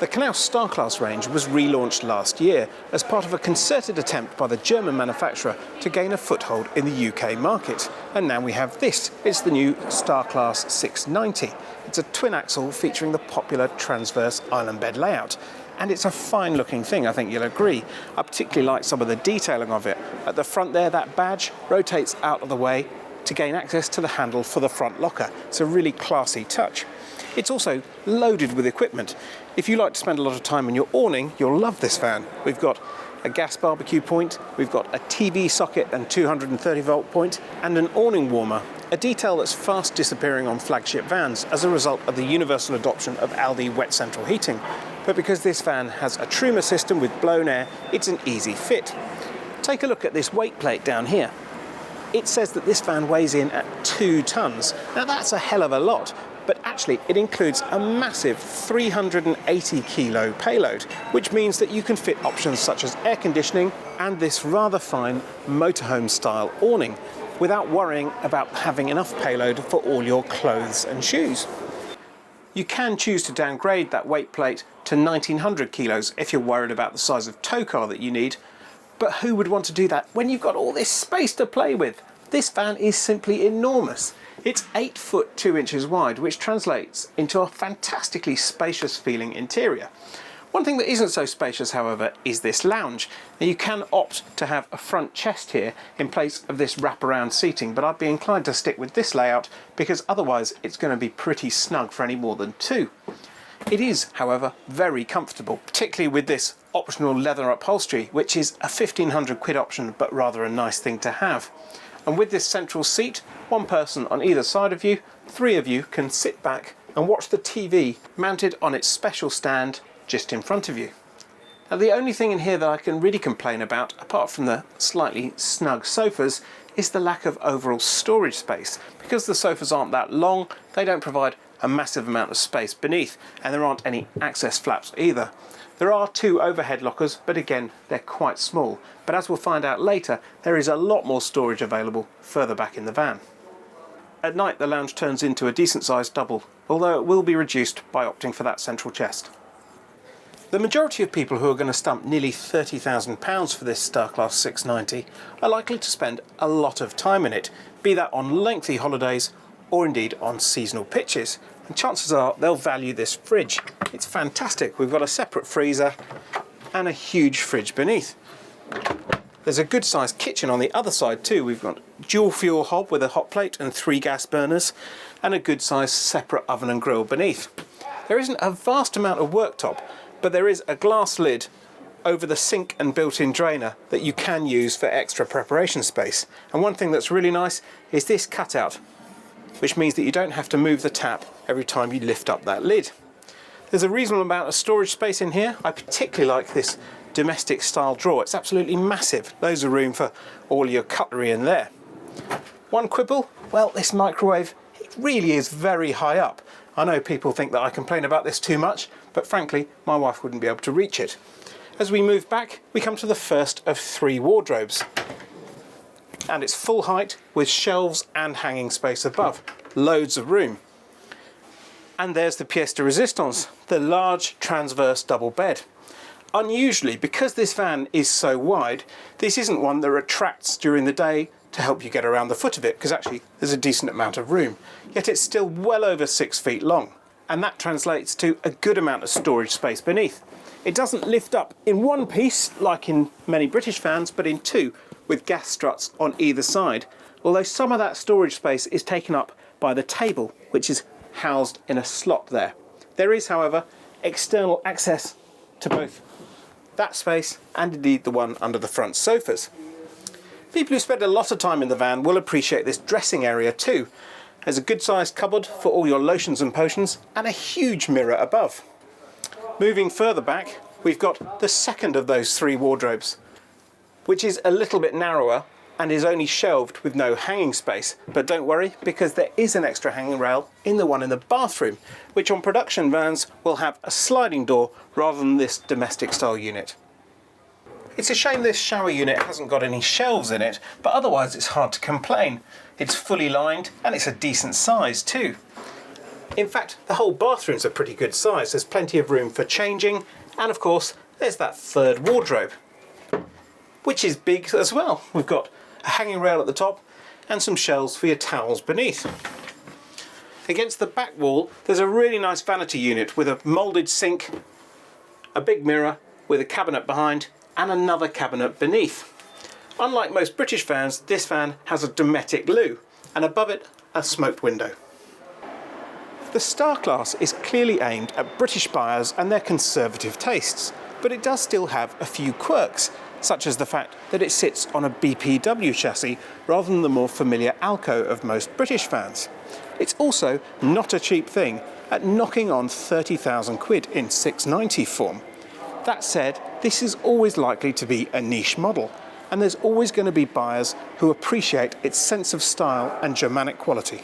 The Knaus StarClass range was relaunched last year as part of a concerted attempt by the German manufacturer to gain a foothold in the UK market. And now we have this. It's the new StarClass 690. It's a twin axle featuring the popular transverse island bed layout. And it's a fine looking thing, I think you'll agree. I particularly like some of the detailing of it. At the front there, that badge rotates out of the way to gain access to the handle for the front locker. It's a really classy touch. It's also loaded with equipment. If you like to spend a lot of time on your awning, you'll love this van. We've got a gas barbecue point, we've got a TV socket and 230 volt point, and an awning warmer, a detail that's fast disappearing on flagship vans as a result of the universal adoption of Aldi wet central heating. But because this van has a Truma system with blown air, it's an easy fit. Take a look at this weight plate down here. It says that this van weighs in at 2 tons. Now that's a hell of a lot, but actually it includes a massive 380 kilo payload, which means that you can fit options such as air conditioning and this rather fine motorhome style awning without worrying about having enough payload for all your clothes and shoes. You can choose to downgrade that weight plate to 1900 kilos if you're worried about the size of tow car that you need. But who would want to do that when you've got all this space to play with? This van is simply enormous. It's 8 foot 2 inches wide, which translates into a fantastically spacious feeling interior. One thing that isn't so spacious, however, is this lounge. Now, you can opt to have a front chest here in place of this wraparound seating, but I'd be inclined to stick with this layout because otherwise it's going to be pretty snug for any more than 2. It is, however, very comfortable, particularly with this optional leather upholstery, which is a 1500 quid option, but rather a nice thing to have. And with this central seat, one person on either side of you, 3 of you can sit back and watch the TV mounted on its special stand just in front of you. Now, the only thing in here that I can really complain about, apart from the slightly snug sofas, is the lack of overall storage space. Because the sofas aren't that long, they don't provide a massive amount of space beneath, and there aren't any access flaps either. There are 2 overhead lockers, but again, they're quite small. But as we'll find out later, there is a lot more storage available further back in the van. At night, the lounge turns into a decent sized double, although it will be reduced by opting for that central chest. The majority of people who are going to stump nearly £30,000 for this StarClass 690 are likely to spend a lot of time in it, be that on lengthy holidays or indeed on seasonal pitches. And chances are they'll value this fridge. It's fantastic. We've got a separate freezer and a huge fridge beneath. There's a good sized kitchen on the other side too. We've got dual fuel hob with a hot plate and 3 gas burners and a good sized separate oven and grill beneath. There isn't a vast amount of worktop, but there is a glass lid over the sink and built-in drainer that you can use for extra preparation space. And one thing that's really nice is this cutout, which means that you don't have to move the tap every time you lift up that lid. There's a reasonable amount of storage space in here. I particularly like this domestic style drawer. It's absolutely massive. Loads of room for all your cutlery in there. One quibble, well, this microwave, it really is very high up. I know people think that I complain about this too much, but frankly, my wife wouldn't be able to reach it. As we move back, we come to the first of 3 wardrobes. And it's full height with shelves and hanging space above. Loads of room. And there's the pièce de résistance, the large transverse double bed. Unusually, because this van is so wide, this isn't one that retracts during the day to help you get around the foot of it, because actually there's a decent amount of room. Yet it's still well over 6 feet long, and that translates to a good amount of storage space beneath. It doesn't lift up in one piece like in many British vans, but in 2, with gas struts on either side, although some of that storage space is taken up by the table, which is housed in a slot there. There is, however, external access to both that space and indeed the one under the front sofas. People who spend a lot of time in the van will appreciate this dressing area too. There's a good sized cupboard for all your lotions and potions and a huge mirror above. Moving further back, we've got the second of those 3 wardrobes, which is a little bit narrower and is only shelved with no hanging space. But don't worry, because there is an extra hanging rail in the one in the bathroom, which on production vans will have a sliding door rather than this domestic style unit. It's a shame this shower unit hasn't got any shelves in it, but otherwise it's hard to complain. It's fully lined and it's a decent size too. In fact, the whole bathroom's a pretty good size. There's plenty of room for changing, and of course, there's that third wardrobe, which is big as well. We've got a hanging rail at the top and some shelves for your towels beneath. Against the back wall, there's a really nice vanity unit with a moulded sink, a big mirror with a cabinet behind, and another cabinet beneath. Unlike most British vans, this van has a Dometic loo, and above it, a smoked window. The StarClass is clearly aimed at British buyers and their conservative tastes, but it does still have a few quirks, such as the fact that it sits on a BPW chassis rather than the more familiar Alco of most British vans. It's also not a cheap thing, at knocking on 30,000 quid in 690 form. That said, this is always likely to be a niche model, and there's always going to be buyers who appreciate its sense of style and Germanic quality.